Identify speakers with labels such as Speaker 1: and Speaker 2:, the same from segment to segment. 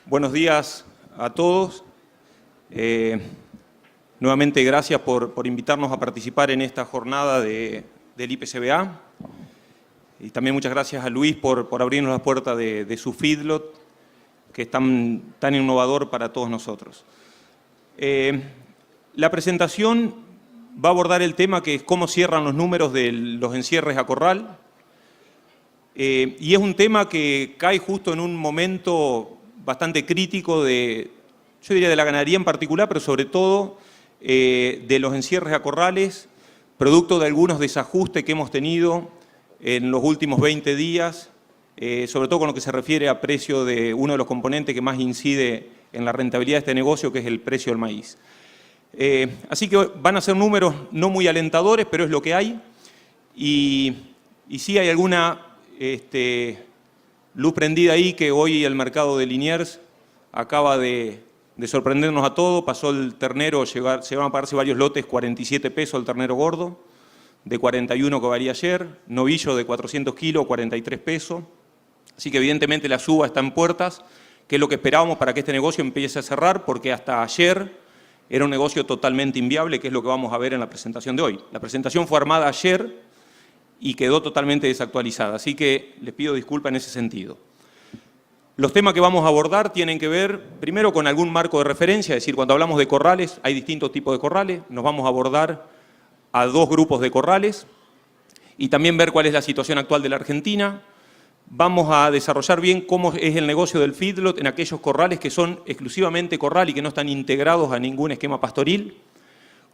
Speaker 1: Buenos días a todos. Nuevamente gracias por invitarnos a participar en esta jornada del IPCBA. Y también muchas gracias a Luis por abrirnos la puerta de su feedlot, que es tan innovador para todos nosotros. La presentación va a abordar el tema que es cómo cierran los números de los encierres a corral. Y es un tema que cae justo en un momento bastante crítico yo diría de la ganadería en particular, pero sobre todo de los encierres a corrales, producto de algunos desajustes que hemos tenido en los últimos 20 días, sobre todo con lo que se refiere a precio de uno de los componentes que más incide en la rentabilidad de este negocio, que es el precio del maíz. Así que van a ser números no muy alentadores, pero es lo que hay. Y sí hay alguna luz prendida ahí, que hoy el mercado de Liniers acaba de sorprendernos a todos. Pasó el ternero, se van a pagarse varios lotes, 47 pesos el ternero gordo, de 41 que valía ayer, novillo de 400 kilos, 43 pesos. Así que evidentemente la suba está en puertas, que es lo que esperábamos para que este negocio empiece a cerrar, porque hasta ayer era un negocio totalmente inviable, que es lo que vamos a ver en la presentación de hoy. La presentación fue armada ayer y quedó totalmente desactualizada, así que les pido disculpas en ese sentido. Los temas que vamos a abordar tienen que ver, primero, con algún marco de referencia, es decir, cuando hablamos de corrales, hay distintos tipos de corrales, nos vamos a abordar a dos grupos de corrales y también ver cuál es la situación actual de la Argentina. Vamos a desarrollar bien cómo es el negocio del feedlot en aquellos corrales que son exclusivamente corral y que no están integrados a ningún esquema pastoril,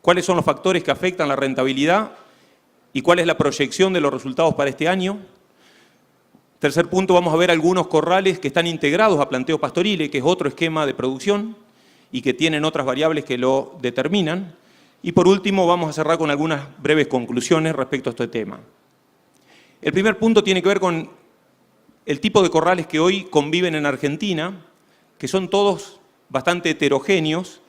Speaker 1: cuáles son los factores que afectan la rentabilidad y cuál es la proyección de los resultados para este año. Tercer punto, vamos a ver algunos corrales que están integrados a planteos pastoriles, que es otro esquema de producción y que tienen otras variables que lo determinan. Y por último, vamos a cerrar con algunas breves conclusiones respecto a este tema. El primer punto tiene que ver con el tipo de corrales que hoy conviven en Argentina, que son todos bastante heterogéneos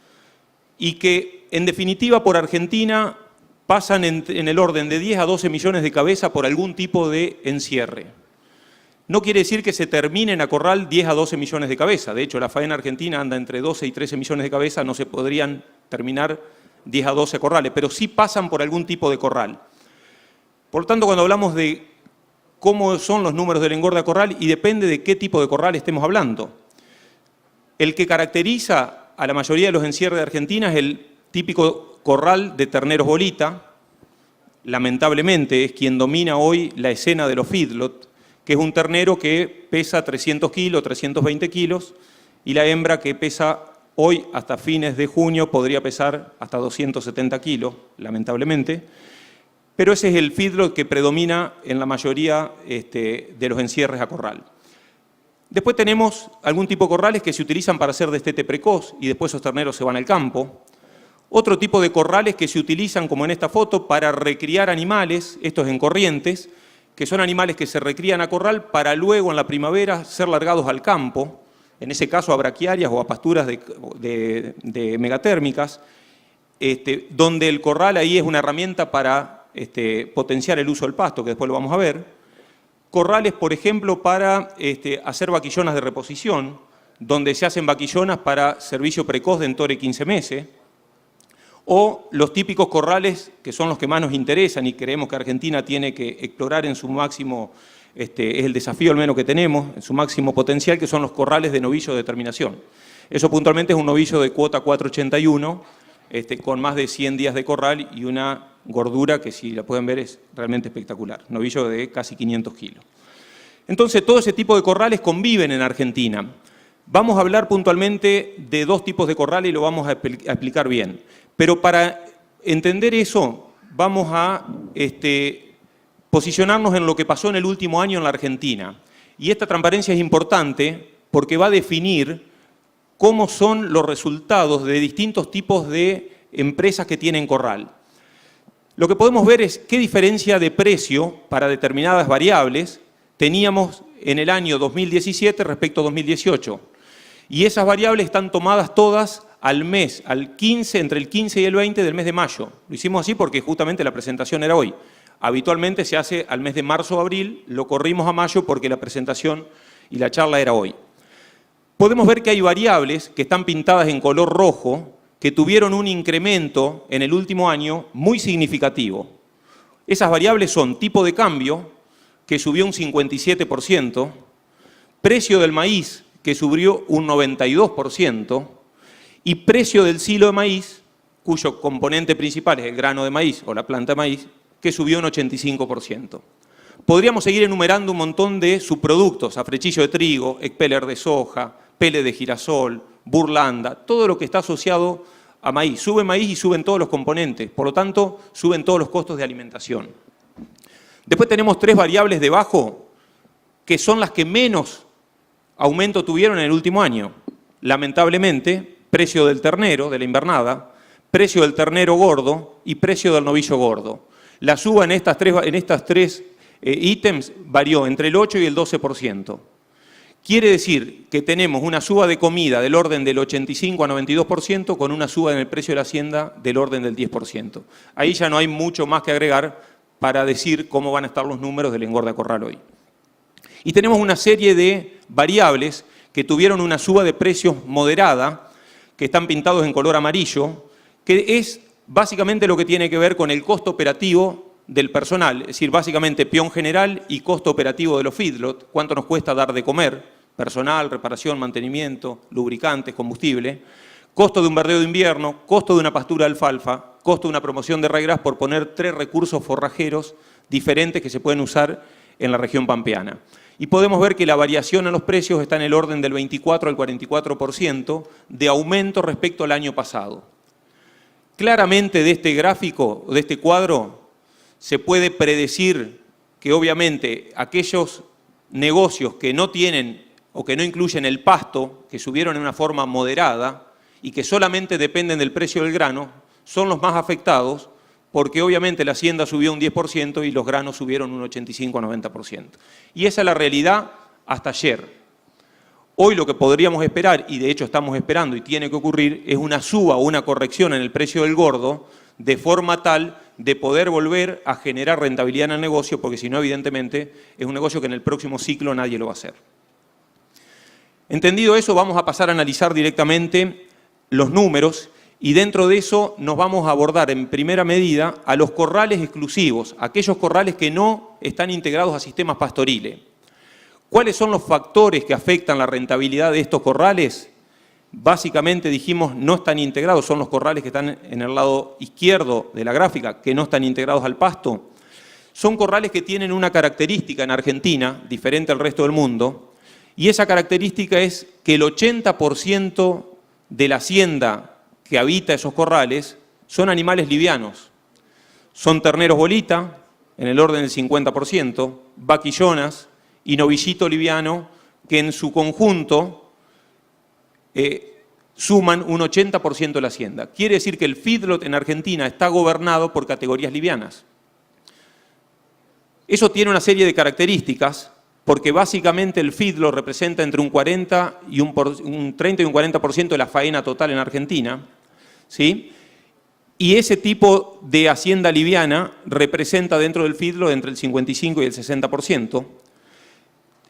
Speaker 1: y que, en definitiva, por Argentina pasan en el orden de 10 a 12 millones de cabezas por algún tipo de encierre. No quiere decir que se terminen a corral 10 a 12 millones de cabezas. De hecho, la faena argentina anda entre 12 y 13 millones de cabezas, no se podrían terminar 10 a 12 corrales, pero sí pasan por algún tipo de corral. Por lo tanto, cuando hablamos de cómo son los números del engorde a corral, y depende de qué tipo de corral estemos hablando. El que caracteriza a la mayoría de los encierres de Argentina es el típico corral de terneros bolita. Lamentablemente es quien domina hoy la escena de los feedlot, que es un ternero que pesa 300 kilos, 320 kilos, y la hembra que pesa hoy hasta fines de junio podría pesar hasta 270 kilos, lamentablemente. Pero ese es el feedlot que predomina en la mayoría de los encierres a corral. Después tenemos algún tipo de corrales que se utilizan para hacer destete precoz y después esos terneros se van al campo. Otro tipo de corrales que se utilizan, como en esta foto, para recriar animales, estos en corrientes, que son animales que se recrían a corral para luego en la primavera ser largados al campo, en ese caso a braquiarias o a pasturas de megatérmicas, donde el corral ahí es una herramienta para potenciar el uso del pasto, que después lo vamos a ver. Corrales, por ejemplo, para hacer vaquillonas de reposición, donde se hacen vaquillonas para servicio precoz de entore 15 meses, o los típicos corrales, que son los que más nos interesan y creemos que Argentina tiene que explorar en su máximo, es el desafío al menos que tenemos, en su máximo potencial, que son los corrales de novillo de terminación. Eso puntualmente es un novillo de cuota 481, con más de 100 días de corral y una gordura que, si la pueden ver, es realmente espectacular. Novillo de casi 500 kilos. Entonces, todo ese tipo de corrales conviven en Argentina. Vamos a hablar puntualmente de dos tipos de corrales y lo vamos a explicar bien. Pero para entender eso, vamos a posicionarnos en lo que pasó en el último año en la Argentina. Y esta transparencia es importante porque va a definir cómo son los resultados de distintos tipos de empresas que tienen corral. Lo que podemos ver es qué diferencia de precio para determinadas variables teníamos en el año 2017 respecto a 2018. Y esas variables están tomadas todas al mes, entre el 15 y el 20 del mes de mayo. Lo hicimos así porque justamente la presentación era hoy. Habitualmente se hace al mes de marzo o abril, lo corrimos a mayo porque la presentación y la charla era hoy. podemos ver que hay variables que están pintadas en color rojo que tuvieron un incremento en el último año muy significativo. Esas variables son tipo de cambio, que subió un 57%, precio del maíz, que subió un 92%, y precio del silo de maíz, cuyo componente principal es el grano de maíz o la planta de maíz, que subió un 85%. Podríamos seguir enumerando un montón de subproductos, afrechillo de trigo, expeller de soja, pele de girasol, burlanda, todo lo que está asociado a maíz. Sube maíz y suben todos los componentes, por lo tanto, suben todos los costos de alimentación. Después tenemos 3 variables debajo, que son las que menos aumento tuvieron en el último año. Lamentablemente, precio del ternero, de la invernada, precio del ternero gordo y precio del novillo gordo. La suba en estas tres ítems varió entre el 8 y el 12%. Quiere decir que tenemos una suba de comida del orden del 85 a 92% con una suba en el precio de la hacienda del orden del 10%. Ahí ya no hay mucho más que agregar para decir cómo van a estar los números del engorde a corral hoy. Y tenemos una serie de variables que tuvieron una suba de precios moderada, que están pintados en color amarillo, que es básicamente lo que tiene que ver con el costo operativo del personal, es decir, básicamente peón general y costo operativo de los feedlot, cuánto nos cuesta dar de comer, personal, reparación, mantenimiento, lubricantes, combustible, costo de un verdeo de invierno, costo de una pastura de alfalfa, costo de una promoción de ryegrass, por poner 3 recursos forrajeros diferentes que se pueden usar en la región pampeana. Y podemos ver que la variación en los precios está en el orden del 24 al 44% de aumento respecto al año pasado. Claramente de este gráfico, de este cuadro, se puede predecir que obviamente aquellos negocios que no tienen o que no incluyen el pasto, que subieron en una forma moderada y que solamente dependen del precio del grano, son los más afectados porque obviamente la hacienda subió un 10% y los granos subieron un 85 a 90%. Y esa es la realidad hasta ayer. Hoy lo que podríamos esperar, y de hecho estamos esperando y tiene que ocurrir, es una suba o una corrección en el precio del gordo de forma tal de poder volver a generar rentabilidad en el negocio, porque si no, evidentemente, es un negocio que en el próximo ciclo nadie lo va a hacer. Entendido eso, vamos a pasar a analizar directamente los números y dentro de eso nos vamos a abordar en primera medida a los corrales exclusivos, aquellos corrales que no están integrados a sistemas pastoriles. ¿Cuáles son los factores que afectan la rentabilidad de estos corrales? Básicamente dijimos no están integrados, son los corrales que están en el lado izquierdo de la gráfica, que no están integrados al pasto. Son corrales que tienen una característica en Argentina, diferente al resto del mundo, y esa característica es que el 80% de la hacienda que habita esos corrales son animales livianos. Son terneros bolita, en el orden del 50%, vaquillonas y novillito liviano, que en su conjunto suman un 80% de la hacienda. Quiere decir que el feedlot en Argentina está gobernado por categorías livianas. Eso tiene una serie de características, porque básicamente el feedlot representa entre un 30 y un 40% de la faena total en Argentina, ¿sí? Y ese tipo de hacienda liviana representa dentro del feedlot entre el 55 y el 60%.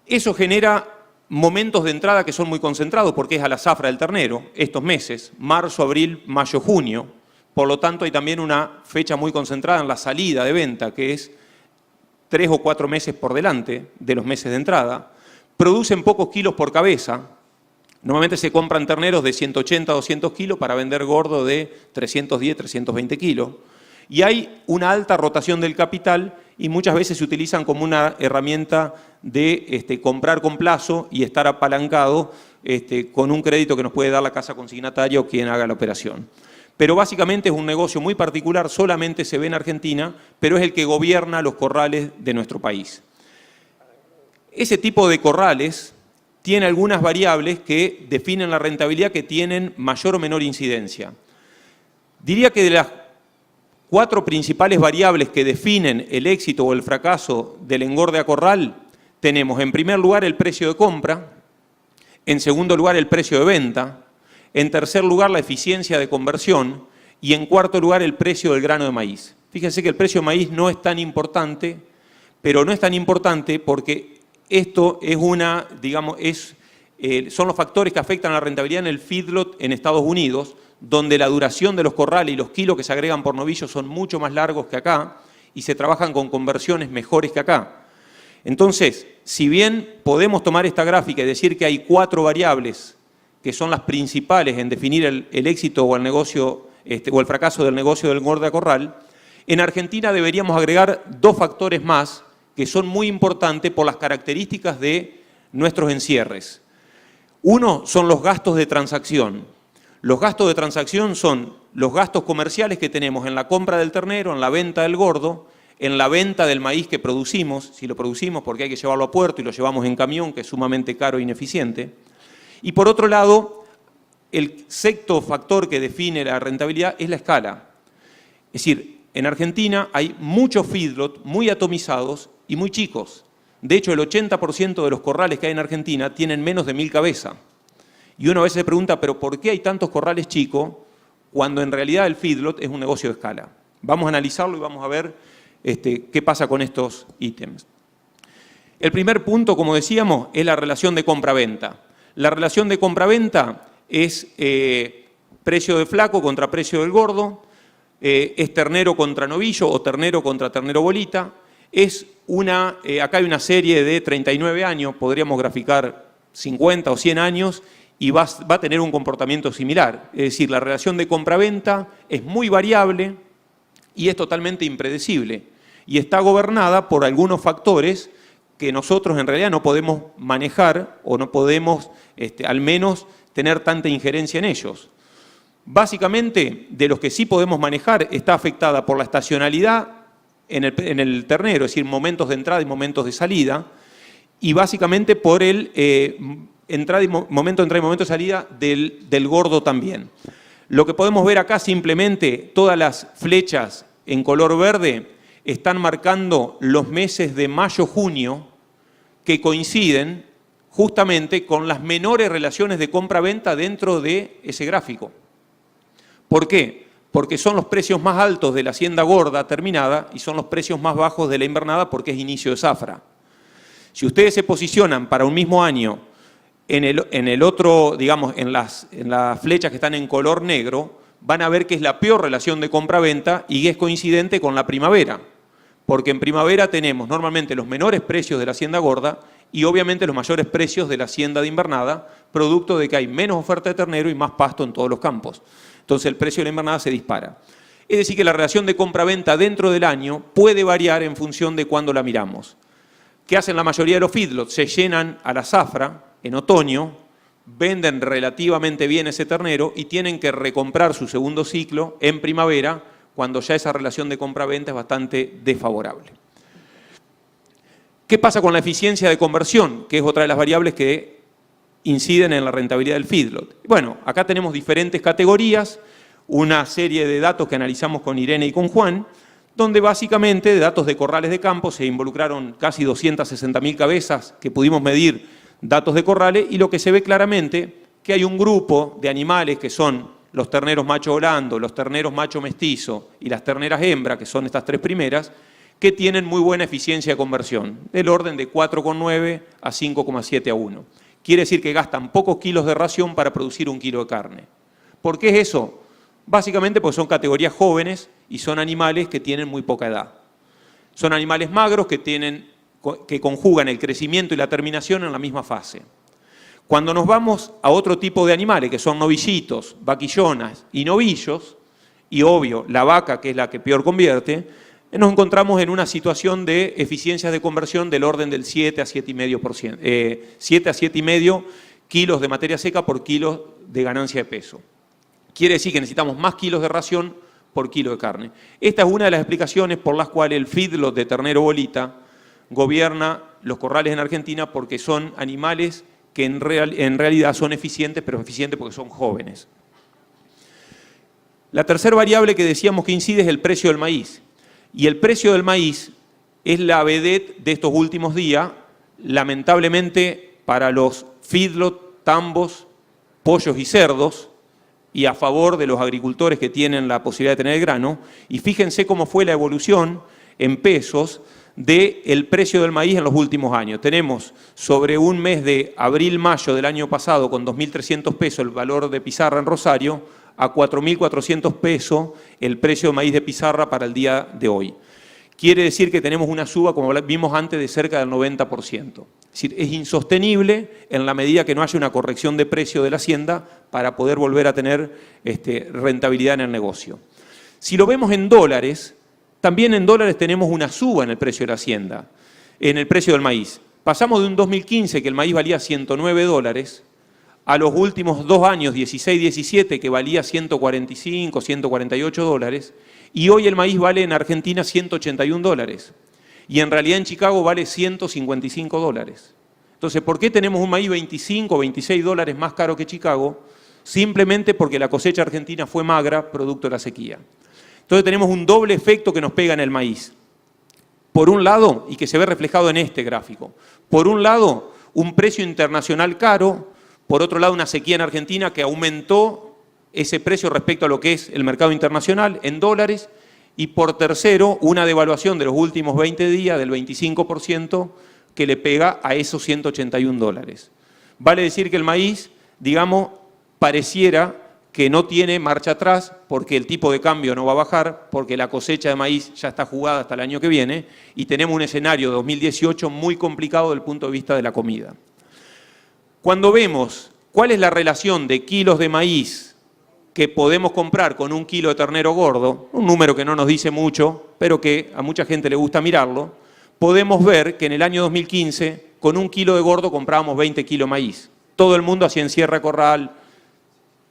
Speaker 1: Eso genera momentos de entrada que son muy concentrados porque es a la zafra del ternero, estos meses, marzo, abril, mayo, junio. Por lo tanto, hay también una fecha muy concentrada en la salida de venta, que es 3 o 4 meses por delante de los meses de entrada. Producen pocos kilos por cabeza. Normalmente se compran terneros de 180 a 200 kilos para vender gordo de 310, 320 kilos. Y hay una alta rotación del capital y muchas veces se utilizan como una herramienta de comprar con plazo y estar apalancado con un crédito que nos puede dar la casa consignataria o quien haga la operación. Pero básicamente es un negocio muy particular, solamente se ve en Argentina, pero es el que gobierna los corrales de nuestro país. Ese tipo de corrales tiene algunas variables que definen la rentabilidad que tienen mayor o menor incidencia. Diría que de las 4 principales variables que definen el éxito o el fracaso del engorde a corral, tenemos en primer lugar el precio de compra, en segundo lugar el precio de venta, en tercer lugar la eficiencia de conversión y en cuarto lugar el precio del grano de maíz. Fíjense que el precio de maíz no es tan importante, pero no es tan importante porque esto es son los factores que afectan a la rentabilidad en el feedlot en Estados Unidos, donde la duración de los corrales y los kilos que se agregan por novillo son mucho más largos que acá y se trabajan con conversiones mejores que acá. Entonces, si bien podemos tomar esta gráfica y decir que hay 4 variables que son las principales en definir el éxito o el negocio o el fracaso del negocio del engorde a corral, en Argentina deberíamos agregar 2 factores más que son muy importantes por las características de nuestros encierres. Uno son los gastos de transacción. Los gastos de transacción son los gastos comerciales que tenemos en la compra del ternero, en la venta del gordo, en la venta del maíz que producimos, si lo producimos porque hay que llevarlo a puerto y lo llevamos en camión, que es sumamente caro e ineficiente. Y por otro lado, el sexto factor que define la rentabilidad es la escala. Es decir, en Argentina hay muchos feedlots muy atomizados y muy chicos. De hecho, el 80% de los corrales que hay en Argentina tienen menos de 1000 cabezas. Y uno a veces se pregunta, ¿pero por qué hay tantos corrales chicos cuando en realidad el feedlot es un negocio de escala? Vamos a analizarlo y vamos a ver qué pasa con estos ítems. El primer punto, como decíamos, es la relación de compra-venta. La relación de compra-venta es precio de flaco contra precio del gordo, es ternero contra novillo o ternero contra ternero bolita. Acá hay una serie de 39 años, podríamos graficar 50 o 100 años, y va a tener un comportamiento similar. Es decir, la relación de compra-venta es muy variable y es totalmente impredecible. Y está gobernada por algunos factores que nosotros en realidad no podemos manejar o no podemos, al menos, tener tanta injerencia en ellos. Básicamente, de los que sí podemos manejar, está afectada por la estacionalidad en el ternero, es decir, momentos de entrada y momentos de salida, y básicamente por el momento de entrada y momento de salida del gordo también. Lo que podemos ver acá simplemente, todas las flechas en color verde están marcando los meses de mayo-junio que coinciden justamente con las menores relaciones de compra-venta dentro de ese gráfico. ¿Por qué? Porque son los precios más altos de la hacienda gorda terminada y son los precios más bajos de la invernada porque es inicio de zafra. Si ustedes se posicionan para un mismo año en el otro, digamos, en las flechas que están en color negro, van a ver que es la peor relación de compra-venta y es coincidente con la primavera. Porque en primavera tenemos normalmente los menores precios de la hacienda gorda y obviamente los mayores precios de la hacienda de invernada, producto de que hay menos oferta de ternero y más pasto en todos los campos. Entonces el precio de la invernada se dispara. Es decir, que la relación de compra-venta dentro del año puede variar en función de cuándo la miramos. ¿Qué hacen la mayoría de los feedlots? Se llenan a la zafra en otoño, venden relativamente bien ese ternero y tienen que recomprar su segundo ciclo en primavera, cuando ya esa relación de compra-venta es bastante desfavorable. ¿Qué pasa con la eficiencia de conversión? Que es otra de las variables que inciden en la rentabilidad del feedlot. Bueno, acá tenemos diferentes categorías, una serie de datos que analizamos con Irene y con Juan, donde básicamente de datos de corrales de campo se involucraron casi 260.000 cabezas que pudimos medir datos de corrales y lo que se ve claramente que hay un grupo de animales que son los terneros macho holando, los terneros macho mestizo y las terneras hembra, que son estas 3 primeras, que tienen muy buena eficiencia de conversión, del orden de 4,9 a 5,7 a 1. Quiere decir que gastan pocos kilos de ración para producir 1 kilo de carne. ¿Por qué es eso? Básicamente porque son categorías jóvenes y son animales que tienen muy poca edad. Son animales magros que conjugan el crecimiento y la terminación en la misma fase. Cuando nos vamos a otro tipo de animales, que son novillitos, vaquillonas y novillos, y obvio, la vaca, que es la que peor convierte, nos encontramos en una situación de eficiencias de conversión del orden del 7 a 7,5%, 7 a 7,5 kilos de materia seca por kilo de ganancia de peso. Quiere decir que necesitamos más kilos de ración por kilo de carne. Esta es una de las explicaciones por las cuales el feedlot de ternero bolita gobierna los corrales en Argentina, porque son animales que en realidad son eficientes, pero eficientes porque son jóvenes. La tercera variable que decíamos que incide es el precio del maíz. Y el precio del maíz es la vedette de estos últimos días, lamentablemente para los feedlot, tambos, pollos y cerdos, y a favor de los agricultores que tienen la posibilidad de tener el grano. Y fíjense cómo fue la evolución en pesos del precio del maíz en los últimos años. Tenemos sobre un mes de abril-mayo del año pasado con 2.300 pesos el valor de pizarra en Rosario, a 4.400 pesos el precio de maíz de pizarra para el día de hoy. Quiere decir que tenemos una suba, como vimos antes, de cerca del 90%. Es decir, es insostenible en la medida que no haya una corrección de precio de la hacienda para poder volver a tener rentabilidad en el negocio. Si lo vemos en dólares, también en dólares tenemos una suba en el precio de la hacienda, en el precio del maíz. Pasamos de un 2015 que el maíz valía 109 dólares, a los últimos 2 años, 16-17, que valía 145, 148 dólares, y hoy el maíz vale en Argentina 181 dólares. Y en realidad en Chicago vale 155 dólares. Entonces, ¿por qué tenemos un maíz 25 o 26 dólares más caro que Chicago? Simplemente porque la cosecha argentina fue magra, producto de la sequía. Entonces tenemos un doble efecto que nos pega en el maíz. Por un lado, y que se ve reflejado en este gráfico, por un lado, un precio internacional caro, por otro lado, una sequía en Argentina que aumentó ese precio respecto a lo que es el mercado internacional en dólares, y por tercero, una devaluación de los últimos 20 días del 25% que le pega a esos 181 dólares. Vale decir que el maíz, digamos, pareciera que no tiene marcha atrás porque el tipo de cambio no va a bajar, porque la cosecha de maíz ya está jugada hasta el año que viene y tenemos un escenario de 2018 muy complicado desde el punto de vista de la comida. Cuando vemos cuál es la relación de kilos de maíz que podemos comprar con un kilo de ternero gordo, un número que no nos dice mucho, pero que a mucha gente le gusta mirarlo, podemos ver que en el año 2015, con un kilo de gordo comprábamos 20 kilos de maíz. Todo el mundo hacía en Sierra Corral,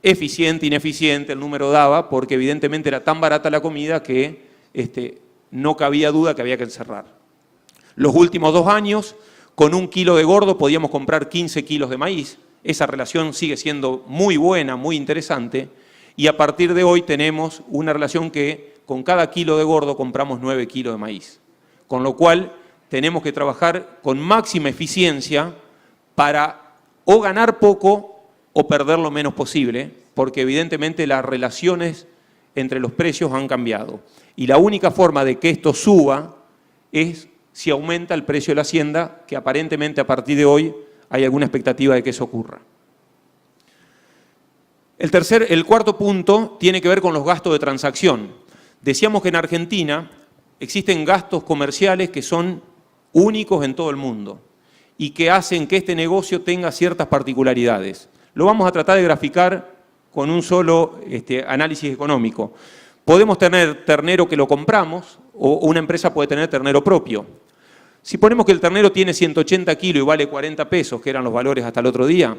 Speaker 1: eficiente, ineficiente, el número daba, porque evidentemente era tan barata la comida que no cabía duda que había que encerrar. Los últimos 2 años, con un kilo de gordo podíamos comprar 15 kilos de maíz. Esa relación sigue siendo muy buena, muy interesante, y a partir de hoy tenemos una relación que con cada kilo de gordo compramos 9 kilos de maíz. Con lo cual tenemos que trabajar con máxima eficiencia para o ganar poco o perder lo menos posible, porque evidentemente las relaciones entre los precios han cambiado. Y la única forma de que esto suba es si aumenta el precio de la hacienda, que aparentemente a partir de hoy hay alguna expectativa de que eso ocurra. El cuarto punto tiene que ver con los gastos de transacción. Decíamos que en Argentina existen gastos comerciales que son únicos en todo el mundo y que hacen que este negocio tenga ciertas particularidades. Lo vamos a tratar de graficar con un solo análisis económico. Podemos tener ternero que lo compramos o una empresa puede tener ternero propio. Si ponemos que el ternero tiene 180 kilos y vale 40 pesos, que eran los valores hasta el otro día,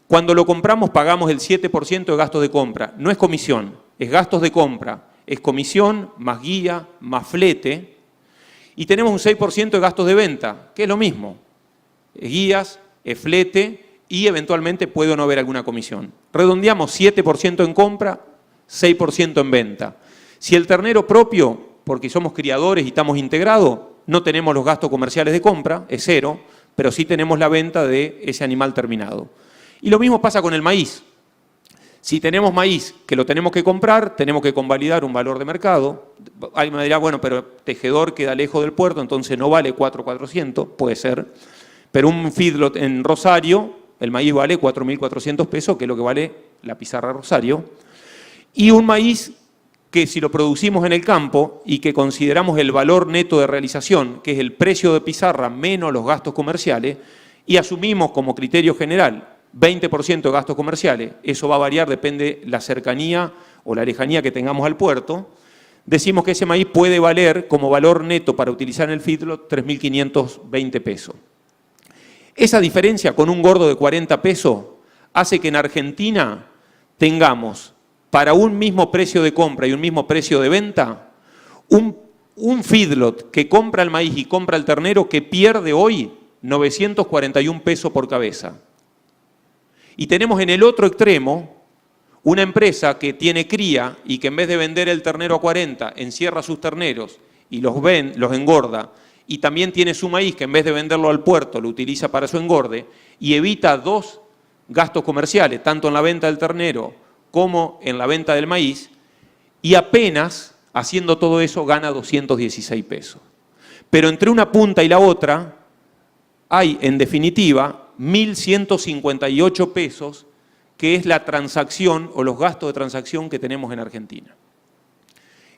Speaker 1: cuando lo compramos pagamos el 7% de gastos de compra. No es comisión, es gastos de compra. Es comisión, más guía, más flete. Y tenemos un 6% de gastos de venta, que es lo mismo. Es guías, es flete y eventualmente puede o no haber alguna comisión. Redondeamos 7% en compra, 6% en venta. Si el ternero propio, porque somos criadores y estamos integrados, no tenemos los gastos comerciales de compra, es 0, pero sí tenemos la venta de ese animal terminado. Y lo mismo pasa con el maíz. Si tenemos maíz que lo tenemos que comprar, tenemos que convalidar un valor de mercado. Alguien me dirá, bueno, pero Tejedor queda lejos del puerto, entonces no vale 4.400, puede ser. Pero un feedlot en Rosario, el maíz vale 4.400 pesos, que es lo que vale la pizarra Rosario. Y un maíz que si lo producimos en el campo y que consideramos el valor neto de realización, que es el precio de pizarra menos los gastos comerciales, y asumimos como criterio general 20% de gastos comerciales, eso va a variar, depende la cercanía o la lejanía que tengamos al puerto, decimos que ese maíz puede valer como valor neto para utilizar en el feedlot 3.520 pesos. Esa diferencia con un gordo de 40 pesos hace que en Argentina tengamos para un mismo precio de compra y un mismo precio de venta, un feedlot que compra el maíz y compra el ternero que pierde hoy 941 pesos por cabeza. Y tenemos en el otro extremo una empresa que tiene cría y que en vez de vender el ternero a 40, encierra sus terneros y los engorda, y también tiene su maíz que en vez de venderlo al puerto lo utiliza para su engorde y evita 2 gastos comerciales, tanto en la venta del ternero como en la venta del maíz, y apenas haciendo todo eso gana 216 pesos. Pero entre una punta y la otra hay, en definitiva, 1.158 pesos, que es la transacción o los gastos de transacción que tenemos en Argentina.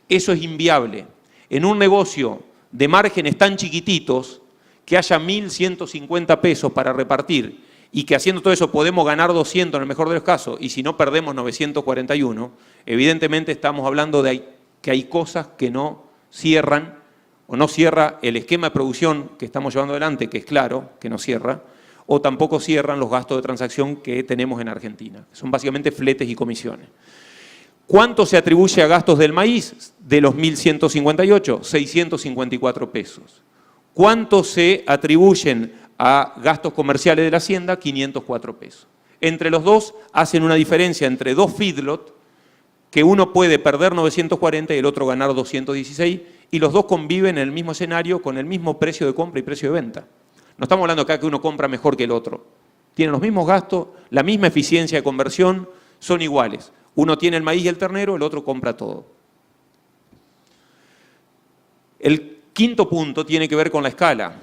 Speaker 1: Eso es inviable. En un negocio de márgenes tan chiquititos, que haya 1.150 pesos para repartir y que haciendo todo eso podemos ganar 200 en el mejor de los casos y si no perdemos 941, evidentemente estamos hablando de que hay cosas que no cierran o no cierra el esquema de producción que estamos llevando adelante, que es claro que no cierra, o tampoco cierran los gastos de transacción que tenemos en Argentina. Son básicamente fletes y comisiones. ¿Cuánto se atribuye a gastos del maíz? De los 1.158, 654 pesos. ¿Cuánto se atribuyen a gastos comerciales de la hacienda? 504 pesos. Entre los dos hacen una diferencia entre dos feedlot, que uno puede perder 940 y el otro ganar 216, y los dos conviven en el mismo escenario con el mismo precio de compra y precio de venta. No estamos hablando acá que uno compra mejor que el otro. Tienen los mismos gastos, la misma eficiencia de conversión, son iguales. Uno tiene el maíz y el ternero, el otro compra todo. El quinto punto tiene que ver con la escala.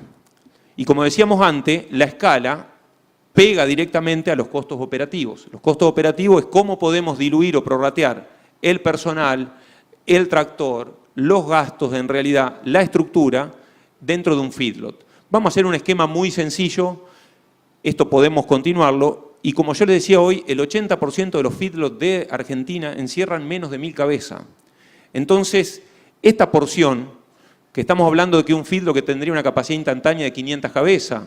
Speaker 1: Y como decíamos antes, la escala pega directamente a los costos operativos. Los costos operativos es cómo podemos diluir o prorratear el personal, el tractor, los gastos en realidad, la estructura dentro de un feedlot. Vamos a hacer un esquema muy sencillo, esto podemos continuarlo, y como yo les decía hoy, el 80% de los feedlots de Argentina encierran menos de 1.000 cabezas. Entonces, esta porción, que estamos hablando de que un feedlot que tendría una capacidad instantánea de 500 cabezas,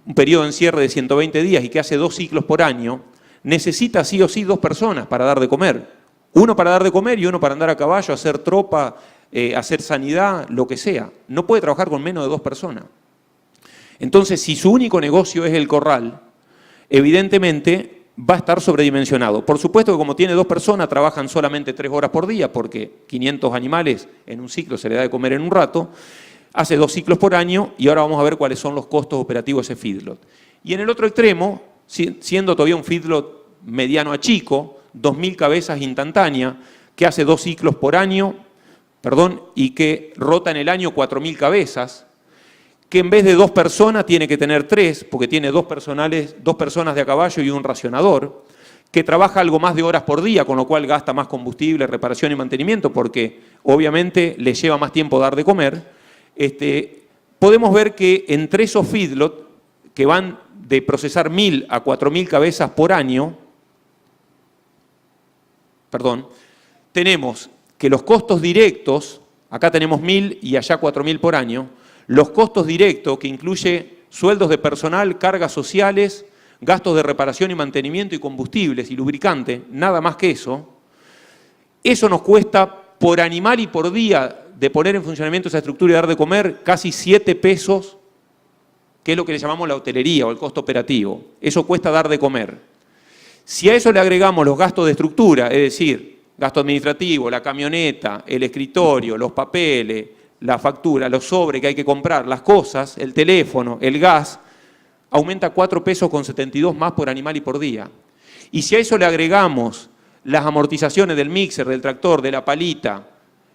Speaker 1: un periodo de encierre de 120 días y que hace 2 ciclos por año, necesita sí o sí 2 personas para dar de comer. Uno para dar de comer y uno para andar a caballo, hacer tropa, hacer sanidad, lo que sea. No puede trabajar con menos de 2 personas. Entonces, si su único negocio es el corral, evidentemente va a estar sobredimensionado. Por supuesto que como tiene 2 personas, trabajan solamente 3 horas por día, porque 500 animales en un ciclo se le da de comer en un rato, hace 2 ciclos por año y ahora vamos a ver cuáles son los costos operativos de ese feedlot. Y en el otro extremo, siendo todavía un feedlot mediano a chico, 2.000 cabezas instantáneas, que hace 2 ciclos por año, y que rota en el año 4.000 cabezas, que en vez de 2 personas tiene que tener 3, porque tiene 2 personas de a caballo y un racionador, que trabaja algo más de horas por día, con lo cual gasta más combustible, reparación y mantenimiento, porque obviamente le lleva más tiempo dar de comer. Podemos ver que entre esos feedlots, que van de procesar 1.000 a 4.000 cabezas por año, tenemos que los costos directos, acá tenemos 1.000 y allá 4.000 por año, los costos directos, que incluye sueldos de personal, cargas sociales, gastos de reparación y mantenimiento y combustibles y lubricante, nada más que eso nos cuesta por animal y por día de poner en funcionamiento esa estructura y dar de comer casi 7 pesos, que es lo que le llamamos la hotelería o el costo operativo. Eso cuesta dar de comer. Si a eso le agregamos los gastos de estructura, es decir, gasto administrativo, la camioneta, el escritorio, los papeles, la factura, los sobres que hay que comprar, las cosas, el teléfono, el gas, aumenta 4 pesos con 72 más por animal y por día. Y si a eso le agregamos las amortizaciones del mixer, del tractor, de la palita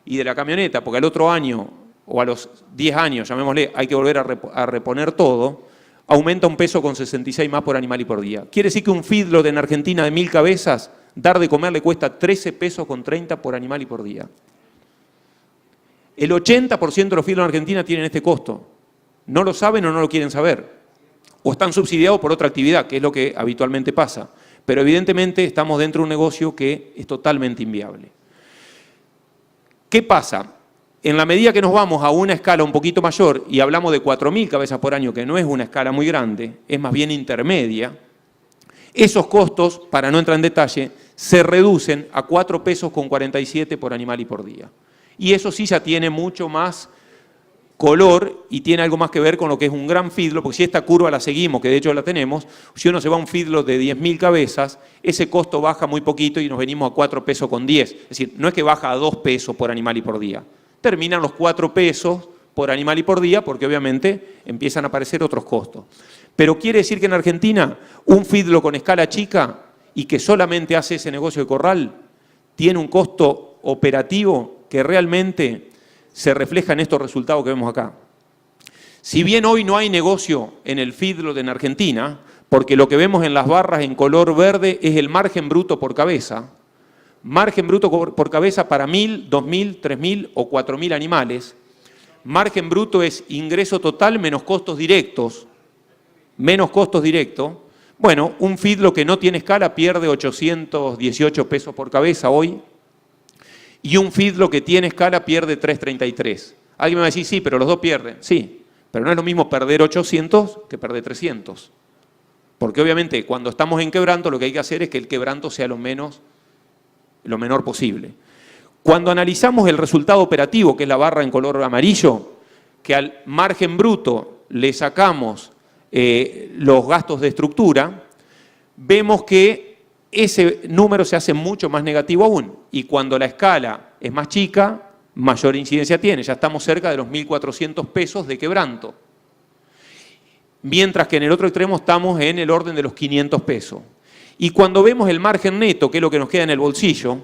Speaker 1: y de la camioneta, porque al otro año o a los 10 años, llamémosle, hay que volver a reponer todo, aumenta 1 peso con 66 más por animal y por día. Quiere decir que un feedlot en Argentina de 1.000 cabezas, dar de comer le cuesta 13 pesos con 30 por animal y por día. El 80% de los feedlots en Argentina tienen este costo. No lo saben o no lo quieren saber. O están subsidiados por otra actividad, que es lo que habitualmente pasa. Pero evidentemente estamos dentro de un negocio que es totalmente inviable. ¿Qué pasa? En la medida que nos vamos a una escala un poquito mayor y hablamos de 4.000 cabezas por año, que no es una escala muy grande, es más bien intermedia, esos costos, para no entrar en detalle, se reducen a 4 pesos con 47 por animal y por día. Y eso sí ya tiene mucho más color y tiene algo más que ver con lo que es un gran feedlot, porque si esta curva la seguimos, que de hecho la tenemos, si uno se va a un feedlot de 10.000 cabezas, ese costo baja muy poquito y nos venimos a 4 pesos con 10. Es decir, no es que baja a 2 pesos por animal y por día. Terminan los 4 pesos por animal y por día, porque obviamente empiezan a aparecer otros costos. Pero quiere decir que en Argentina, un feedlot con escala chica y que solamente hace ese negocio de corral, tiene un costo operativo que realmente se refleja en estos resultados que vemos acá. Si bien hoy no hay negocio en el feedlot en Argentina, porque lo que vemos en las barras en color verde es el margen bruto por cabeza, margen bruto por cabeza para 1.000, 2.000, 3.000 o 4.000 animales. Margen bruto es ingreso total menos costos directos. Menos costos directos. Bueno, un feedlot que no tiene escala pierde 818 pesos por cabeza hoy. Y un feedlot que tiene escala pierde 333. Alguien me va a decir, sí, pero los dos pierden. Sí, pero no es lo mismo perder 800 que perder 300. Porque obviamente cuando estamos en quebranto lo que hay que hacer es que el quebranto sea lo menor posible. Cuando analizamos el resultado operativo, que es la barra en color amarillo, que al margen bruto le sacamos los gastos de estructura, vemos que ese número se hace mucho más negativo aún. Y cuando la escala es más chica, mayor incidencia tiene. Ya estamos cerca de los 1.400 pesos de quebranto. Mientras que en el otro extremo estamos en el orden de los 500 pesos. Y cuando vemos el margen neto, que es lo que nos queda en el bolsillo,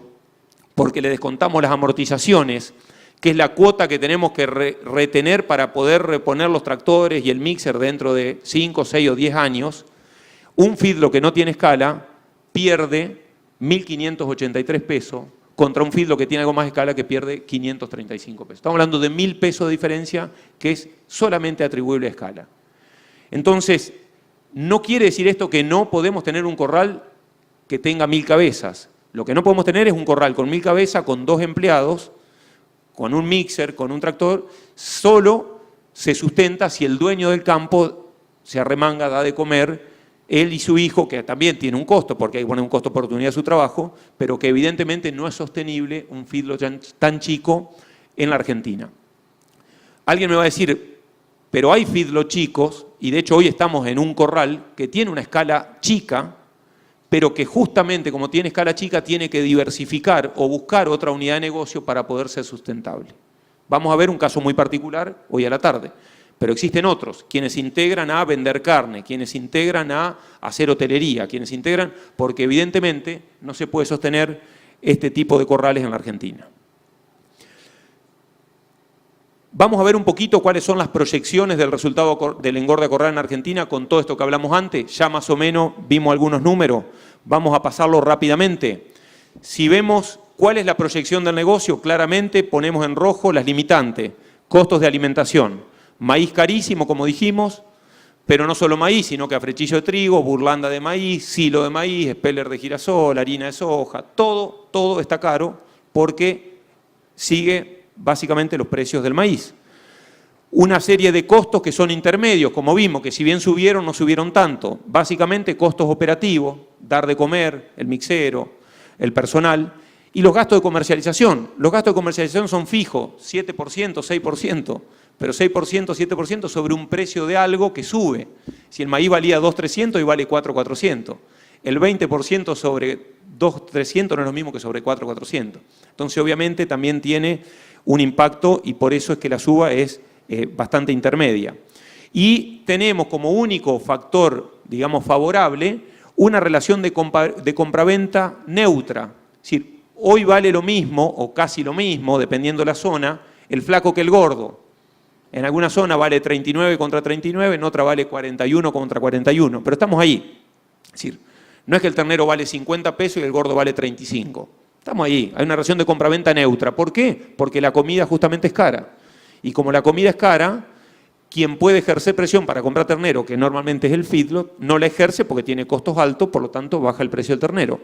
Speaker 1: porque le descontamos las amortizaciones, que es la cuota que tenemos que retener para poder reponer los tractores y el mixer dentro de 5, 6 o 10 años, un feedlot que no tiene escala pierde 1.583 pesos contra un feedlot que tiene algo más escala que pierde 535 pesos. Estamos hablando de 1.000 pesos de diferencia que es solamente atribuible a escala. Entonces, no quiere decir esto que no podemos tener un corral que tenga 1.000 cabezas. Lo que no podemos tener es un corral con 1.000 cabezas, con 2 empleados, con un mixer, con un tractor. Solo se sustenta si el dueño del campo se arremanga, da de comer, él y su hijo, que también tiene un costo, porque hay un costo de oportunidad de su trabajo, pero que evidentemente no es sostenible un feedlot tan chico en la Argentina. Alguien me va a decir, pero hay feedlot chicos, y de hecho hoy estamos en un corral que tiene una escala chica, pero que justamente como tiene escala chica tiene que diversificar o buscar otra unidad de negocio para poder ser sustentable. Vamos a ver un caso muy particular hoy a la tarde, pero existen otros, quienes integran a vender carne, quienes integran a hacer hotelería, quienes integran, porque evidentemente no se puede sostener este tipo de corrales en la Argentina. Vamos a ver un poquito cuáles son las proyecciones del resultado del engorde a corral en Argentina con todo esto que hablamos antes. Ya más o menos vimos algunos números, vamos a pasarlo rápidamente. Si vemos cuál es la proyección del negocio, claramente ponemos en rojo las limitantes, costos de alimentación. Maíz carísimo, como dijimos, pero no solo maíz, sino que afrechillo de trigo, burlanda de maíz, silo de maíz, speller de girasol, harina de soja, todo está caro porque sigue básicamente los precios del maíz. Una serie de costos que son intermedios, como vimos, que si bien subieron, no subieron tanto. Básicamente costos operativos, dar de comer, el mixero, el personal, y los gastos de comercialización. Los gastos de comercialización son fijos, 7%, 6%, pero 6%, 7% sobre un precio de algo que sube. Si el maíz valía 2.300 y vale 4.400. El 20% sobre 2.300 no es lo mismo que sobre 4.400. Entonces, obviamente, también tiene un impacto y por eso es que la suba es bastante intermedia. Y tenemos como único factor, digamos, favorable, una relación de compraventa neutra. Es decir, hoy vale lo mismo o casi lo mismo, dependiendo de la zona, el flaco que el gordo. En alguna zona vale 39 contra 39, en otra vale 41 contra 41, pero estamos ahí. Es decir, no es que el ternero vale 50 pesos y el gordo vale 35. Estamos ahí, hay una relación de compraventa neutra. ¿Por qué? Porque la comida justamente es cara. Y como la comida es cara, quien puede ejercer presión para comprar ternero, que normalmente es el feedlot, no la ejerce porque tiene costos altos, por lo tanto baja el precio del ternero.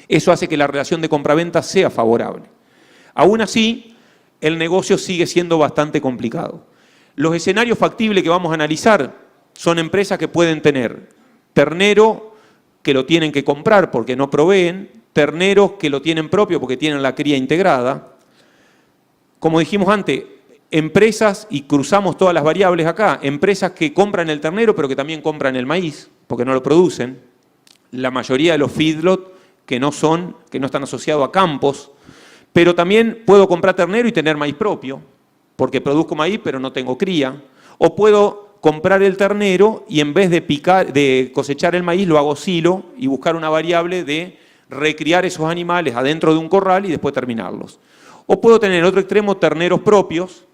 Speaker 1: Eso hace que la relación de compraventa sea favorable. Aún así, el negocio sigue siendo bastante complicado. Los escenarios factibles que vamos a analizar son empresas que pueden tener ternero que lo tienen que comprar porque no proveen, terneros que lo tienen propio porque tienen la cría integrada. Como dijimos antes, empresas, y cruzamos todas las variables acá, empresas que compran el ternero pero que también compran el maíz porque no lo producen. La mayoría de los feedlot que no están asociados a campos, pero también puedo comprar ternero y tener maíz propio porque produzco maíz pero no tengo cría. O puedo comprar el ternero y en vez de cosechar el maíz lo hago silo y buscar una variable de recriar esos animales adentro de un corral y después terminarlos. O puedo tener en otro extremo terneros propios,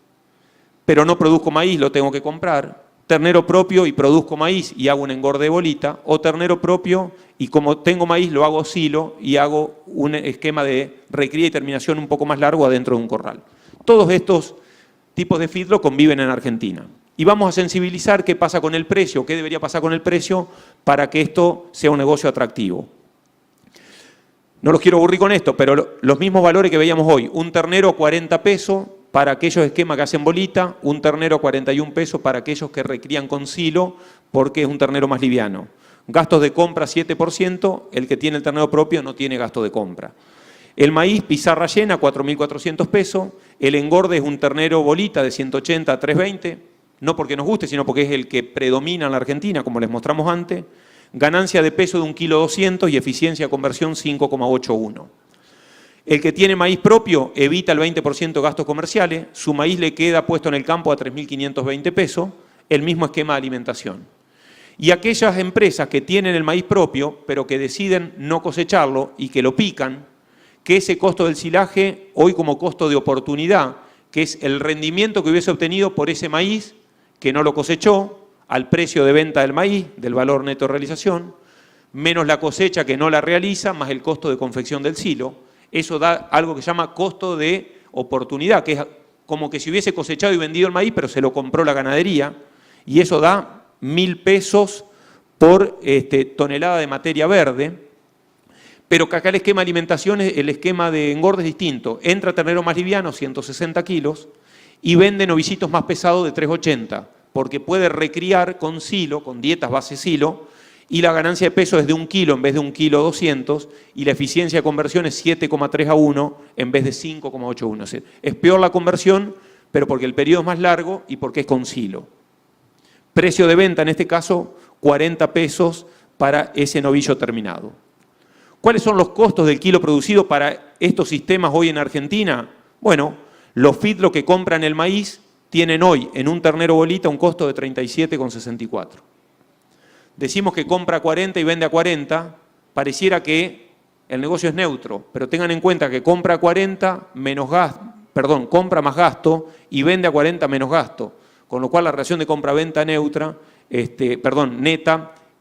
Speaker 1: pero no produzco maíz, lo tengo que comprar. Ternero propio y produzco maíz y hago un engorde de bolita. O ternero propio y como tengo maíz lo hago silo y hago un esquema de recría y terminación un poco más largo adentro de un corral. Todos estos tipos de feedlot conviven en Argentina. Y vamos a sensibilizar qué pasa con el precio, qué debería pasar con el precio para que esto sea un negocio atractivo. No los quiero aburrir con esto, pero los mismos valores que veíamos hoy. Un ternero a 40 pesos para aquellos esquemas que hacen bolita, un ternero a 41 pesos para aquellos que recrían con silo, porque es un ternero más liviano. Gastos de compra 7%, el que tiene el ternero propio no tiene gasto de compra. El maíz, pizarra llena, 4.400 pesos. El engorde es un ternero bolita de 180 a 320, no porque nos guste, sino porque es el que predomina en la Argentina, como les mostramos antes. Ganancia de peso de 1,2 kg y eficiencia de conversión 5,81. El que tiene maíz propio evita el 20% de gastos comerciales, su maíz le queda puesto en el campo a 3.520 pesos, el mismo esquema de alimentación. Y aquellas empresas que tienen el maíz propio, pero que deciden no cosecharlo y que lo pican, que ese costo del silaje, hoy como costo de oportunidad, que es el rendimiento que hubiese obtenido por ese maíz que no lo cosechó, al precio de venta del maíz, del valor neto de realización, menos la cosecha que no la realiza, más el costo de confección del silo. Eso da algo que se llama costo de oportunidad, que es como que si hubiese cosechado y vendido el maíz, pero se lo compró la ganadería, y eso da 1.000 pesos por tonelada de materia verde, pero que acá el esquema de alimentación, el esquema de engorde es distinto. Entra ternero más liviano, 160 kilos, y vende novicitos más pesados de 380, porque puede recriar con silo, con dietas base silo, y la ganancia de peso es de 1 kilo en vez de 1,2 kg, y la eficiencia de conversión es 7,3 a 1 en vez de 5,8 a 1. Es peor la conversión, pero porque el periodo es más largo y porque es con silo. Precio de venta, en este caso, 40 pesos para ese novillo terminado. ¿Cuáles son los costos del kilo producido para estos sistemas hoy en Argentina? Bueno, los feedlot que compran el maíz tienen hoy en un ternero bolita un costo de 37,64. Decimos que compra a 40 y vende a 40, pareciera que el negocio es neutro, pero tengan en cuenta que compra a 40 menos gasto, compra más gasto y vende a 40 menos gasto, con lo cual la relación de compra-venta neta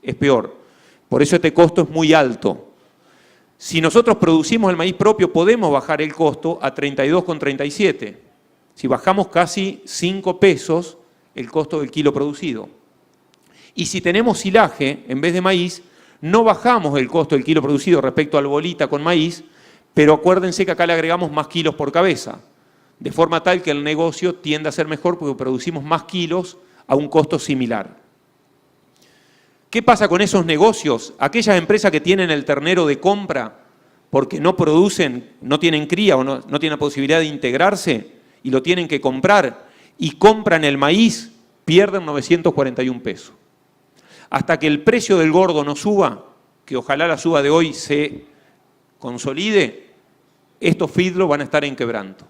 Speaker 1: es peor. Por eso este costo es muy alto. Si nosotros producimos el maíz propio, podemos bajar el costo a 32,37. Si bajamos casi 5 pesos el costo del kilo producido. Y si tenemos silaje en vez de maíz, no bajamos el costo del kilo producido respecto al bolita con maíz, pero acuérdense que acá le agregamos más kilos por cabeza, de forma tal que el negocio tiende a ser mejor porque producimos más kilos a un costo similar. ¿Qué pasa con esos negocios? Aquellas empresas que tienen el ternero de compra porque no producen, no tienen cría o no tienen la posibilidad de integrarse y lo tienen que comprar y compran el maíz, pierden 941 pesos. Hasta que el precio del gordo no suba, que ojalá la suba de hoy se consolide, estos feedlot van a estar en quebranto.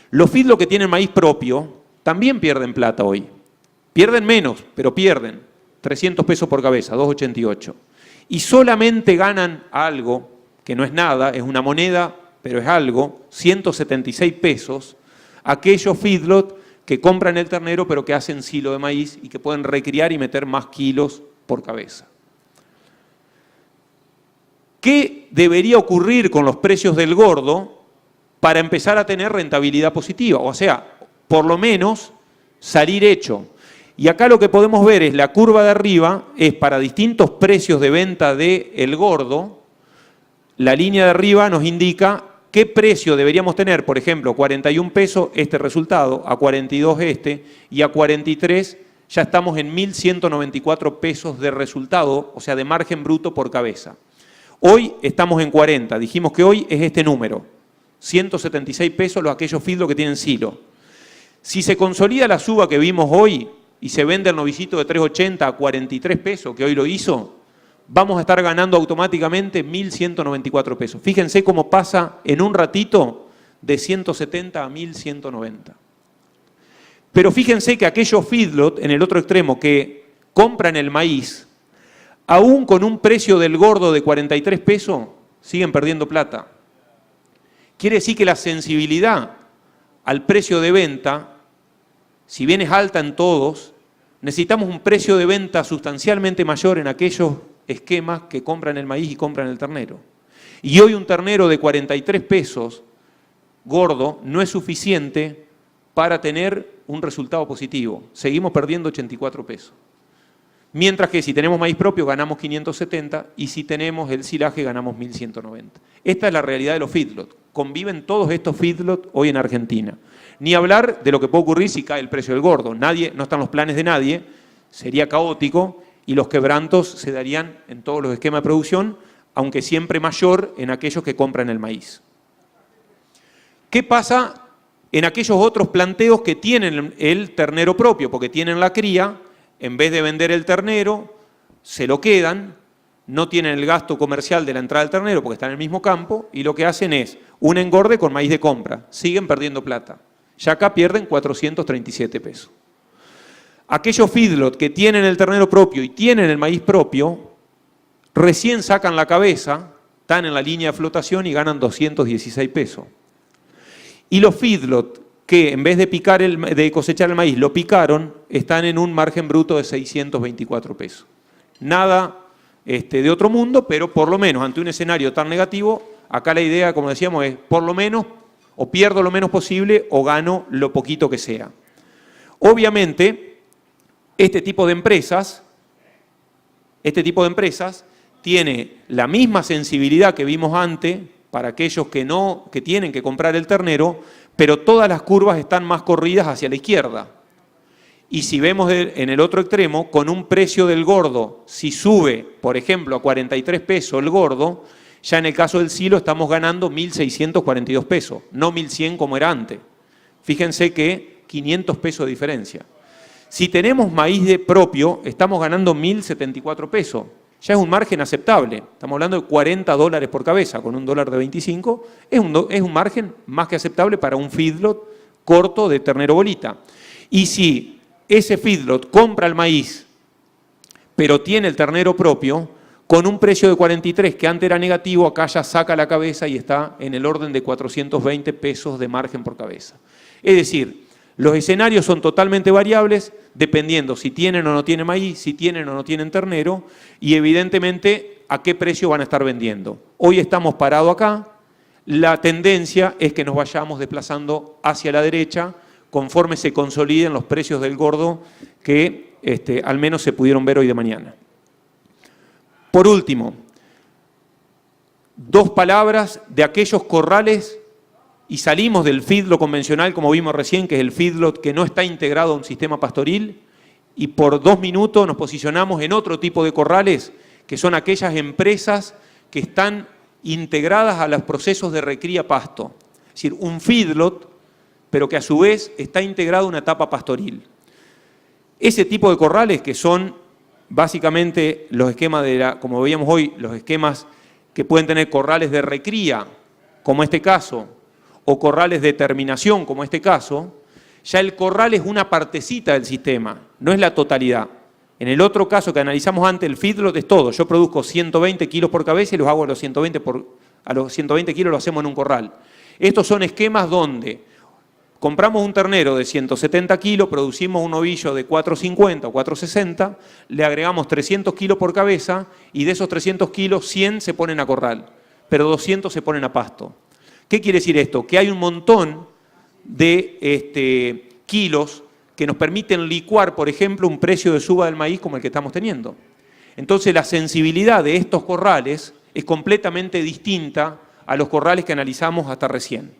Speaker 1: Los feedlot que tienen maíz propio también pierden plata hoy. Pierden menos, pero pierden. 300 pesos por cabeza, 2,88. Y solamente ganan algo, que no es nada, es una moneda, pero es algo, 176 pesos, aquellos feedlot que compran el ternero pero que hacen silo de maíz y que pueden recriar y meter más kilos por cabeza. ¿Qué debería ocurrir con los precios del gordo para empezar a tener rentabilidad positiva? O sea, por lo menos salir hecho. Y acá lo que podemos ver es la curva de arriba, es para distintos precios de venta del gordo, la línea de arriba nos indica qué precio deberíamos tener, por ejemplo, 41 pesos este resultado, a 42 y a 43 ya estamos en 1.194 pesos de resultado, o sea, de margen bruto por cabeza. Hoy estamos en 40, dijimos que hoy es este número, 176 pesos los aquellos feedlot que tienen silo. Si se consolida la suba que vimos hoy y se vende el novicito de 3,80 a 43 pesos, que hoy lo hizo, vamos a estar ganando automáticamente 1.194 pesos. Fíjense cómo pasa en un ratito de 170 a 1.190. Pero fíjense que aquellos feedlot en el otro extremo que compran el maíz, aún con un precio del gordo de 43 pesos, siguen perdiendo plata. Quiere decir que la sensibilidad al precio de venta, si bien es alta en todos, necesitamos un precio de venta sustancialmente mayor en aquellos esquemas que compran el maíz y compran el ternero. Y hoy un ternero de 43 pesos gordo no es suficiente para tener un resultado positivo. Seguimos perdiendo 84 pesos. Mientras que si tenemos maíz propio ganamos 570 y si tenemos el silaje ganamos 1190. Esta es la realidad de los feedlots. Conviven todos estos feedlots hoy en Argentina. Ni hablar de lo que puede ocurrir si cae el precio del gordo. No están los planes de nadie, sería caótico y los quebrantos se darían en todos los esquemas de producción, aunque siempre mayor en aquellos que compran el maíz. ¿Qué pasa en aquellos otros planteos que tienen el ternero propio? Porque tienen la cría, en vez de vender el ternero, se lo quedan, no tienen el gasto comercial de la entrada del ternero porque está en el mismo campo y lo que hacen es un engorde con maíz de compra. Siguen perdiendo plata. Ya acá pierden 437 pesos. Aquellos feedlots que tienen el ternero propio y tienen el maíz propio, recién sacan la cabeza, están en la línea de flotación y ganan 216 pesos. Y los feedlots que en vez de cosechar el maíz lo picaron, están en un margen bruto de 624 pesos. Nada de otro mundo, pero por lo menos ante un escenario tan negativo, acá la idea, como decíamos, es por lo menos o pierdo lo menos posible o gano lo poquito que sea. Obviamente, este tipo de empresas tiene la misma sensibilidad que vimos antes para aquellos que tienen que comprar el ternero, pero todas las curvas están más corridas hacia la izquierda. Y si vemos en el otro extremo, con un precio del gordo, si sube, por ejemplo, a 43 pesos el gordo, ya en el caso del silo estamos ganando 1.642 pesos, no 1.100 como era antes. Fíjense que 500 pesos de diferencia. Si tenemos maíz de propio, estamos ganando 1.074 pesos. Ya es un margen aceptable. Estamos hablando de $40 por cabeza, con $1 de 25. Es un margen más que aceptable para un feedlot corto de ternero bolita. Y si ese feedlot compra el maíz, pero tiene el ternero propio, con un precio de 43, que antes era negativo, acá ya saca la cabeza y está en el orden de 420 pesos de margen por cabeza. Es decir, los escenarios son totalmente variables, dependiendo si tienen o no tienen maíz, si tienen o no tienen ternero, y evidentemente a qué precio van a estar vendiendo. Hoy estamos parados acá, la tendencia es que nos vayamos desplazando hacia la derecha, conforme se consoliden los precios del gordo que al menos se pudieron ver hoy de mañana. Por último, dos palabras de aquellos corrales. Y salimos del feedlot convencional, como vimos recién, que es el feedlot que no está integrado a un sistema pastoril, y por 2 minutos nos posicionamos en otro tipo de corrales, que son aquellas empresas que están integradas a los procesos de recría pasto. Es decir, un feedlot, pero que a su vez está integrado a una etapa pastoril. Ese tipo de corrales, que son básicamente los esquemas como veíamos hoy, los esquemas que pueden tener corrales de recría, como este caso, o corrales de terminación, como este caso, ya el corral es una partecita del sistema, no es la totalidad. En el otro caso que analizamos antes, el feedlot es todo. Yo produzco 120 kilos por cabeza y los hago a los 120 kilos lo hacemos en un corral. Estos son esquemas donde compramos un ternero de 170 kilos, producimos un ovillo de 450 o 460, le agregamos 300 kilos por cabeza y de esos 300 kilos, 100 se ponen a corral, pero 200 se ponen a pasto. ¿Qué quiere decir esto? Que hay un montón de kilos que nos permiten licuar, por ejemplo, un precio de suba del maíz como el que estamos teniendo. Entonces, la sensibilidad de estos corrales es completamente distinta a los corrales que analizamos hasta recién.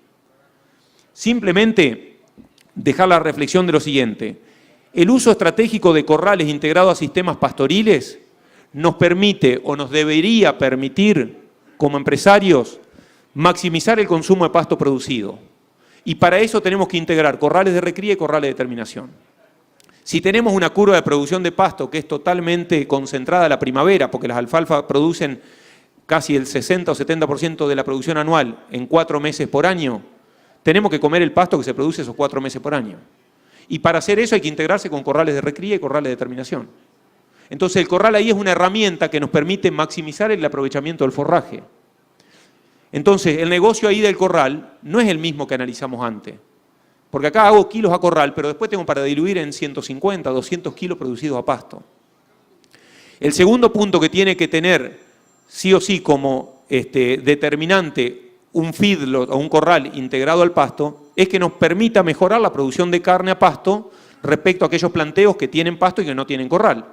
Speaker 1: Simplemente dejar la reflexión de lo siguiente. El uso estratégico de corrales integrados a sistemas pastoriles nos permite o nos debería permitir, como empresarios, maximizar el consumo de pasto producido. Y para eso tenemos que integrar corrales de recría y corrales de terminación. Si tenemos una curva de producción de pasto que es totalmente concentrada a la primavera, porque las alfalfas producen casi el 60 o 70% de la producción anual en 4 meses por año, tenemos que comer el pasto que se produce esos 4 meses por año. Y para hacer eso hay que integrarse con corrales de recría y corrales de terminación. Entonces el corral ahí es una herramienta que nos permite maximizar el aprovechamiento del forraje. Entonces, el negocio ahí del corral no es el mismo que analizamos antes. Porque acá hago kilos a corral, pero después tengo para diluir en 150, 200 kilos producidos a pasto. El segundo punto que tiene que tener sí o sí como determinante un feedlot o un corral integrado al pasto es que nos permita mejorar la producción de carne a pasto respecto a aquellos planteos que tienen pasto y que no tienen corral.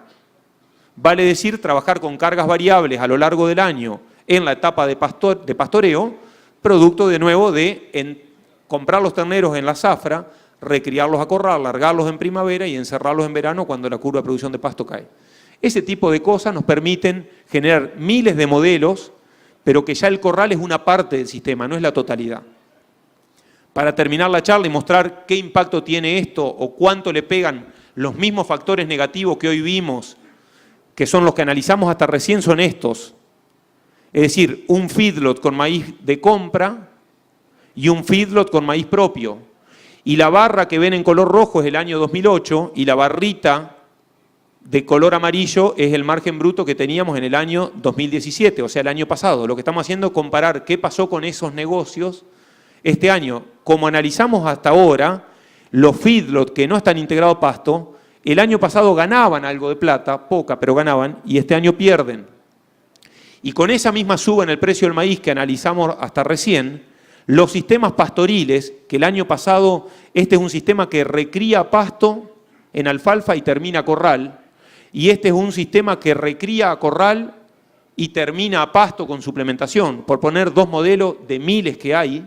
Speaker 1: Vale decir, trabajar con cargas variables a lo largo del año en la etapa de pastoreo, producto de nuevo de comprar los terneros en la zafra, recriarlos a corral, largarlos en primavera y encerrarlos en verano cuando la curva de producción de pasto cae. Ese tipo de cosas nos permiten generar miles de modelos, pero que ya el corral es una parte del sistema, no es la totalidad. Para terminar la charla y mostrar qué impacto tiene esto o cuánto le pegan los mismos factores negativos que hoy vimos, que son los que analizamos hasta recién, son estos. Es decir, un feedlot con maíz de compra y un feedlot con maíz propio. Y la barra que ven en color rojo es el año 2008 y la barrita de color amarillo es el margen bruto que teníamos en el año 2017, o sea, el año pasado. Lo que estamos haciendo es comparar qué pasó con esos negocios este año. Como analizamos hasta ahora, los feedlots que no están integrados a pasto, el año pasado ganaban algo de plata, poca, pero ganaban, y este año pierden. Y con esa misma suba en el precio del maíz que analizamos hasta recién, los sistemas pastoriles, que el año pasado, este es un sistema que recría pasto en alfalfa y termina a corral, y este es un sistema que recría a corral y termina a pasto con suplementación, por poner dos modelos de miles que hay,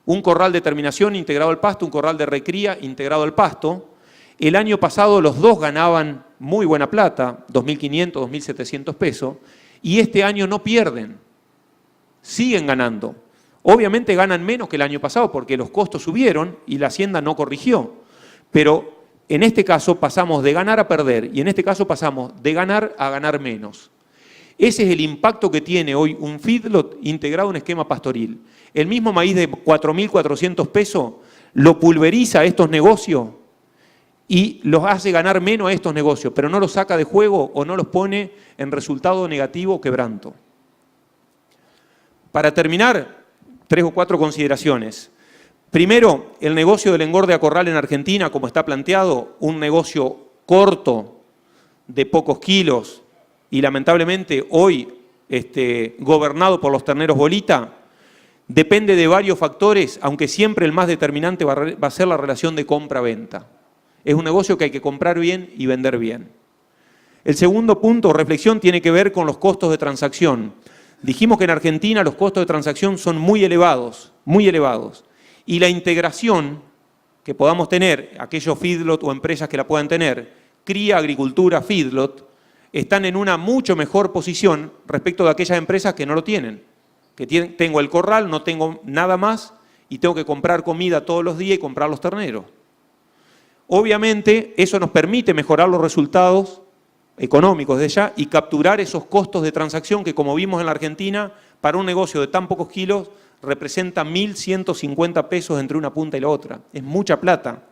Speaker 1: un corral de terminación integrado al pasto, un corral de recría integrado al pasto. El año pasado los dos ganaban muy buena plata, 2.500, 2.700 pesos, y este año no pierden, siguen ganando. Obviamente ganan menos que el año pasado porque los costos subieron y la hacienda no corrigió, pero en este caso pasamos de ganar a perder y en este caso pasamos de ganar a ganar menos. Ese es el impacto que tiene hoy un feedlot integrado en un esquema pastoril. El mismo maíz de 4.400 pesos lo pulveriza a estos negocios y los hace ganar menos a estos negocios, pero no los saca de juego o no los pone en resultado negativo o quebranto. Para terminar, 3 o 4 consideraciones. Primero, el negocio del engorde a corral en Argentina, como está planteado, un negocio corto, de pocos kilos, y lamentablemente hoy gobernado por los terneros bolita, depende de varios factores, aunque siempre el más determinante va a ser la relación de compra-venta. Es un negocio que hay que comprar bien y vender bien. El segundo punto, reflexión, tiene que ver con los costos de transacción. Dijimos que en Argentina los costos de transacción son muy elevados, y la integración que podamos tener, aquellos feedlot o empresas que la puedan tener, cría, agricultura, feedlot, están en una mucho mejor posición respecto de aquellas empresas que no lo tienen. Tengo el corral, no tengo nada más y tengo que comprar comida todos los días y comprar los terneros. Obviamente eso nos permite mejorar los resultados económicos de ya y capturar esos costos de transacción que, como vimos en la Argentina, para un negocio de tan pocos kilos representa 1.150 pesos entre una punta y la otra. Es mucha plata.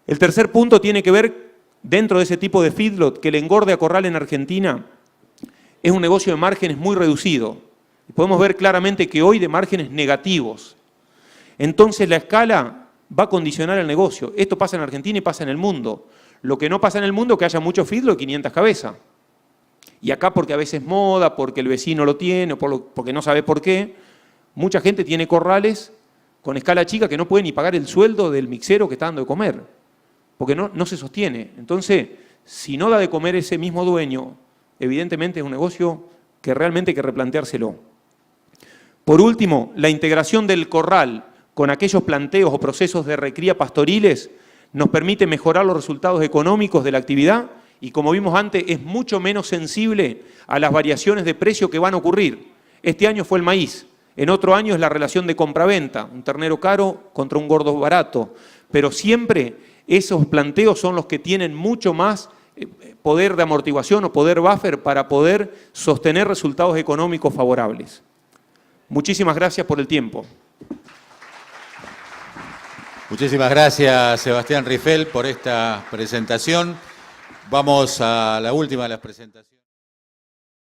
Speaker 1: El tercer punto tiene que ver, dentro de ese tipo de feedlot, que el engorde a corral en Argentina es un negocio de márgenes muy reducido. Y podemos ver claramente que hoy de márgenes negativos. Entonces la escala va a condicionar el negocio. Esto pasa en Argentina y pasa en el mundo. Lo que no pasa en el mundo es que haya mucho feedlot de 500 cabezas. Y acá porque a veces moda, porque el vecino lo tiene, o porque no sabe por qué, mucha gente tiene corrales con escala chica que no puede ni pagar el sueldo del mixero que está dando de comer, porque no se sostiene. Entonces, si no da de comer ese mismo dueño, evidentemente es un negocio que realmente hay que replanteárselo. Por último, la integración del corral con aquellos planteos o procesos de recría pastoriles nos permite mejorar los resultados económicos de la actividad y, como vimos antes, es mucho menos sensible a las variaciones de precio que van a ocurrir. Este año fue el maíz, en otro año es la relación de compra-venta, un ternero caro contra un gordo barato, pero siempre esos planteos son los que tienen mucho más poder de amortiguación o poder buffer para poder sostener resultados económicos favorables. Muchísimas gracias por el tiempo.
Speaker 2: Muchísimas gracias, Sebastián Rifel, por esta presentación. Vamos a la última de las presentaciones.